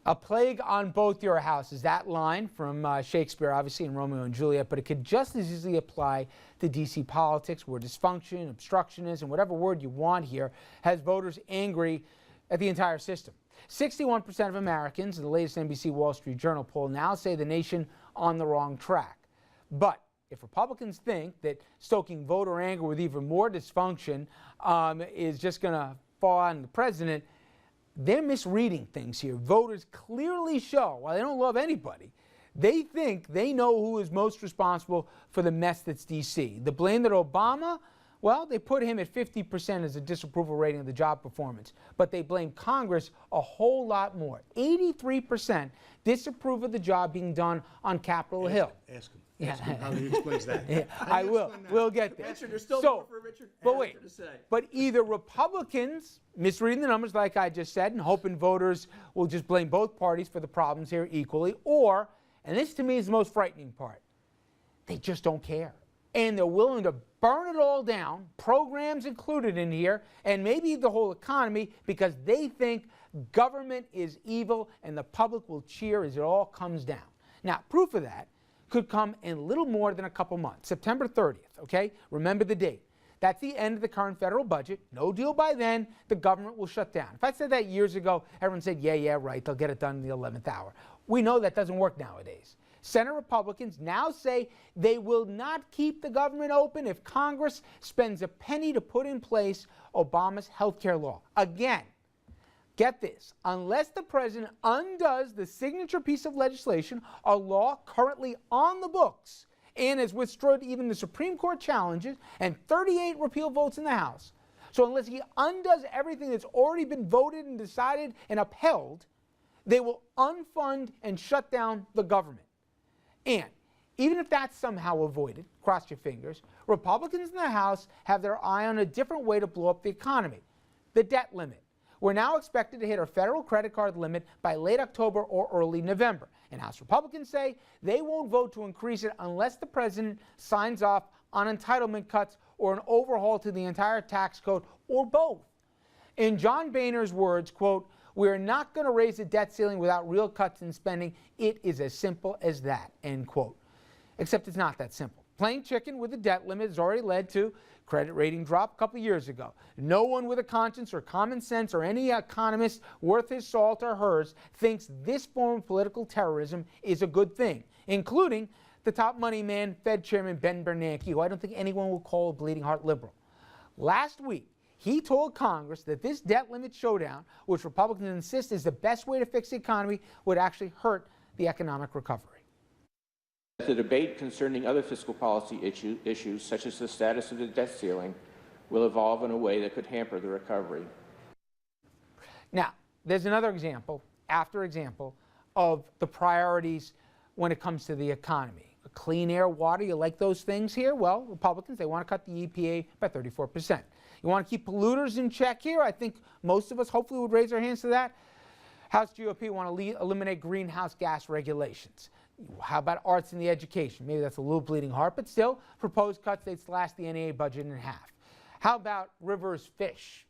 A plague on both your houses. That line from Shakespeare, obviously, in Romeo and Juliet, but it could just as easily apply to D.C. politics, where dysfunction, obstructionism, whatever word you want here, has voters angry at the entire system. 61% of Americans in the latest NBC Wall Street Journal poll now say the nation on the wrong track. But if Republicans think that stoking voter anger with even more dysfunction is just going to fall on the president, they're misreading things here. Voters clearly show, while they don't love anybody, they think they know who is most responsible for the mess that's D.C. The blame that Obama, well, they put him at 50% as a disapproval rating of the job performance. But they blame Congress a whole lot more. 83% disapprove of the job being done on Capitol Hill. Ask him. Ask him how he explains that. Yeah, I will. We'll get there. Richard, there's still more for Richard but wait, to say. But either Republicans misreading the numbers like I just said and hoping voters will just blame both parties for the problems here equally, or, and this to me is the most frightening part, they just don't care. And they're willing to burn it all down, programs included in here, and maybe the whole economy, because they think government is evil and the public will cheer as it all comes down. Now, proof of that could come in little more than a couple months. September 30th, okay? Remember the date. That's the end of the current federal budget. No deal by then, the government will shut down. If I said that years ago, everyone said, yeah, right, they'll get it done in the 11th hour. We know that doesn't work nowadays. Senate Republicans now say they will not keep the government open if Congress spends a penny to put in place Obama's health care law. Again, get this, unless the president undoes the signature piece of legislation, a law currently on the books, and has withstood even the Supreme Court challenges and 38 repeal votes in the House. So unless he undoes everything that's already been voted and decided and upheld, they will unfund and shut down the government. And even if that's somehow avoided, cross your fingers, Republicans in the House have their eye on a different way to blow up the economy, the debt limit. We're now expected to hit our federal credit card limit by late October or early November. And House Republicans say they won't vote to increase it unless the president signs off on entitlement cuts or an overhaul to the entire tax code, or both. In John Boehner's words, quote, "We're not going to raise the debt ceiling without real cuts in spending. It is as simple as that," end quote. Except it's not that simple. Playing chicken with the debt limit has already led to credit rating drop a couple of years ago. No one with a conscience or common sense or any economist worth his salt or hers thinks this form of political terrorism is a good thing, including the top money man, Fed Chairman Ben Bernanke, who I don't think anyone will call a bleeding heart liberal. Last week, he told Congress that this debt limit showdown, which Republicans insist is the best way to fix the economy, would actually hurt the economic recovery. The debate concerning other fiscal policy issues, such as the status of the debt ceiling, will evolve in a way that could hamper the recovery. Now, there's another example, after example, of the priorities when it comes to the economy. Clean air, water, you like those things here? Well, Republicans, they want to cut the EPA by 34%. You want to keep polluters in check here? I think most of us hopefully would raise our hands to that. House GOP want to eliminate greenhouse gas regulations. How about arts and the education? Maybe that's a little bleeding heart, but still, proposed cuts, they'd slash the NEA budget in half. How about rivers, fish,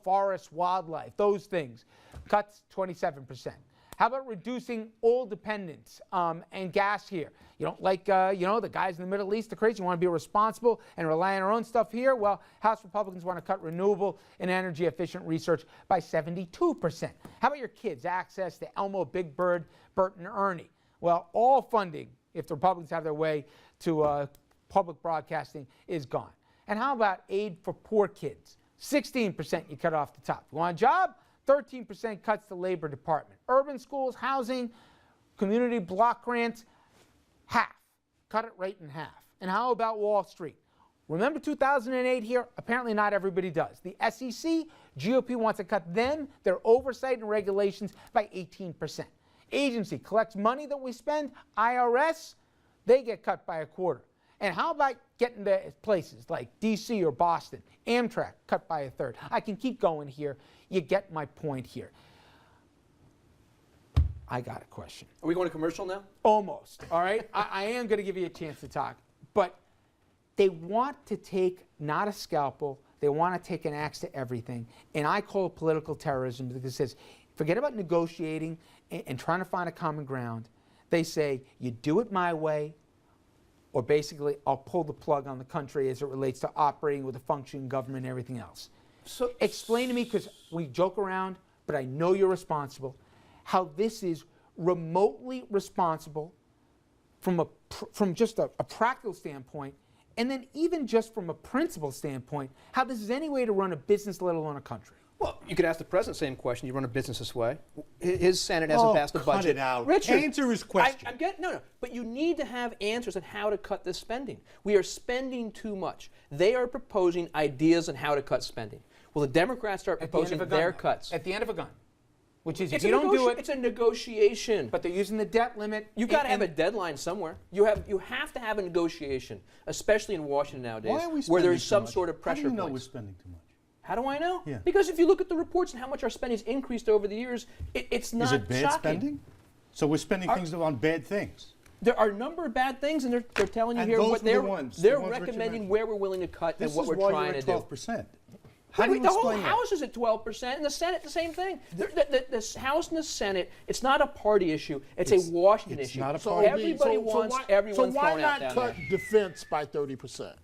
forests, wildlife, those things? Cuts 27%. How about reducing oil dependence and gas here? You don't like, the guys in the Middle East, the crazy, you want to be responsible and rely on our own stuff here? Well, House Republicans want to cut renewable and energy efficient research by 72%. How about your kids' access to Elmo, Big Bird, Bert, and Ernie? Well, all funding, if the Republicans have their way to public broadcasting, is gone. And how about aid for poor kids? 16% you cut off the top. You want a job? 13% cuts to Labor Department. Urban schools, housing, community block grants, half. Cut it right in half. And how about Wall Street? Remember 2008 here? Apparently not everybody does. The SEC, GOP wants to cut them, their oversight and regulations, by 18%. Agency collects money that we spend, IRS, they get cut by a quarter. And how about getting to places like D.C. or Boston? Amtrak, cut by a third. I can keep going here. You get my point here. I got a question. Are we going to commercial now? Almost, all right? I am going to give you a chance to talk. But they want to take not a scalpel, they want to take an axe to everything. And I call it political terrorism because it says forget about negotiating and trying to find a common ground. They say, you do it my way, or basically I'll pull the plug on the country as it relates to operating with a functioning government and everything else. So Explain to me, because we joke around, but I know you're responsible, how this is remotely responsible from just a practical standpoint, and then even just from a principle standpoint, how this is any way to run a business, let alone a country. Well, you could ask the president the same question. You run a business this way. His Senate hasn't passed a budget. Cut it out. Richard, Answer his question. No. But you need to have answers on how to cut this spending. We are spending too much. They are proposing ideas on how to cut spending. Well, the Democrats start proposing their cuts. At the end of a gun. Which is, if It's you don't do it, it's a negotiation. but they're using the debt limit. You got to have a deadline somewhere. You have to have a negotiation, especially in Washington nowadays, Why are we where there's spending some too much? sort of pressure How do you know points. we're spending too much? How do I know? Yeah. Because if you look at the reports and how much our spending's increased over the years, it's not Is it bad shocking. spending? So we're spending things on bad things. There are a number of bad things, and they're telling you And here those what were the they're ones they're Richard recommending mentioned. where we're willing to cut This and what is we're why trying you're to at do. 12%. How do you The whole explain that? House is at 12%, and the Senate the same thing. The House and the Senate, it's not a party issue; it's a Washington it's issue. not a So party everybody wants everyone's So why thrown out not down cut there. defense by 30%?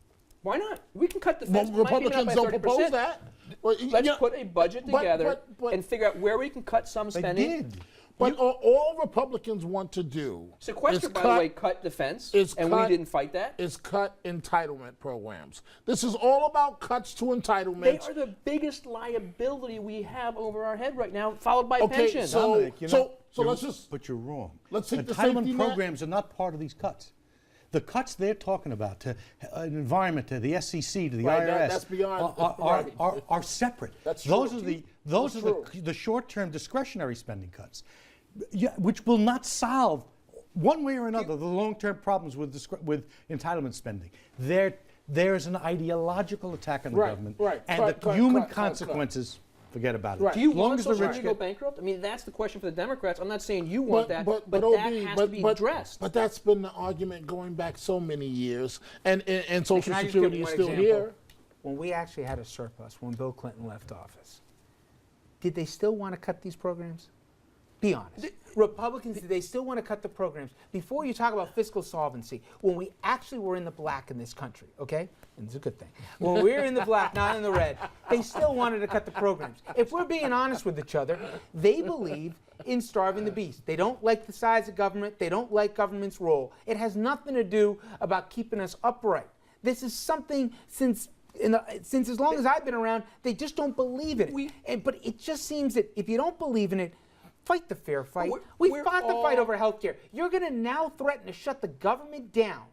Why not? We can cut Well, defense. We might even Republicans up don't by 30%. propose that. Well, Let's yeah, put a budget but- together but- and figure out where we can cut some They spending. did. But all Republicans want to do Sequester, is by the way, cut defense, and we didn't fight that. is cut entitlement programs. This is all about cuts to They entitlements. are the biggest liability we have over our head right now, followed by Okay, pensions. so- Dominic, you're let's just- But you're wrong. let's take the Entitlement safety net. programs are not part of these cuts. The cuts they're talking about to environment, to the SEC, to the Right, IRS, that's beyond- are separate. That's those true. are those That's are true. the short-term discretionary spending cuts, which will not solve one way or another the long-term problems with entitlement spending. There's an ideological attack on the Right, government, right. and Cut, the cut, human cut, cut, consequences. Forget about it. Right. Do you As long want as the Social rich Security to go get bankrupt? I mean, that's the question for the Democrats. I'm not saying you want that, but that OB, has to be addressed. But that's been the argument going back so many years, and Social Can I just Security give is one still example? here. When we actually had a surplus, when Bill Clinton left office, did they still want to cut these programs? Be honest. Republicans, did they still want to cut the programs? Before you talk about fiscal solvency, when we actually were in the black in this country, okay? And it's a good thing. When we were in the black, not in the red, they still wanted to cut the programs. If we're being honest with each other, they believe in starving the beast. They don't like the size of government. They don't like government's role. It has nothing to do about keeping us upright. This is something since as long as I've been around, they just don't believe in it. But it just seems that if you don't believe in it, fight the fair fight. We fought the fight over health care. You're going to now threaten to shut the government down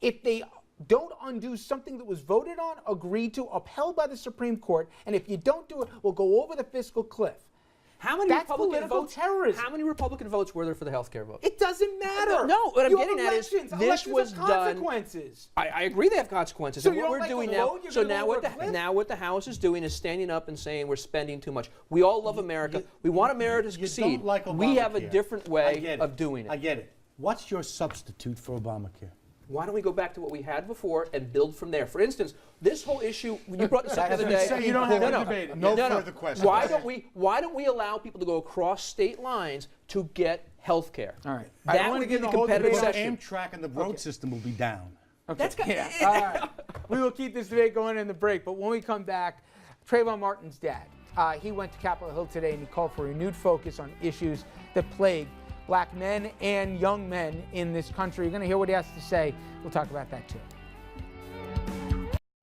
if they don't undo something that was voted on, agreed to, upheld by the Supreme Court, and if you don't do it, we'll go over the fiscal cliff. How many That's Republican political votes? terrorism. How many Republican votes were there for the health care vote? It doesn't matter. No, what I'm You getting have at is elections. this Elections was have done. consequences. I agree they have consequences. So and you what don't we're like doing the now, vote, you're so gonna now go what over a cliff? now what the House is doing is standing up and saying we're spending too much. We all love America. We want America to You succeed. don't like We have a Obamacare. different I way get of doing I it. get it. What's your substitute for Obamacare? Why don't we go back to what we had before and build from there? For instance, this whole issue you brought this up the other day. saying You don't have no, to no, debate it. No further questions. Why don't we allow people to go across state lines to get health care? All right. I don't That wanna would get be the the whole competitive debate on section. Amtrak and the road system will be down. Okay. That's got- yeah. All right. We will keep this debate going in the break, but when we come back, Trayvon Martin's dad, he went to Capitol Hill today and he called for a renewed focus on issues that plague black men and young men in this country. You're going to hear what he has to say. We'll talk about that too.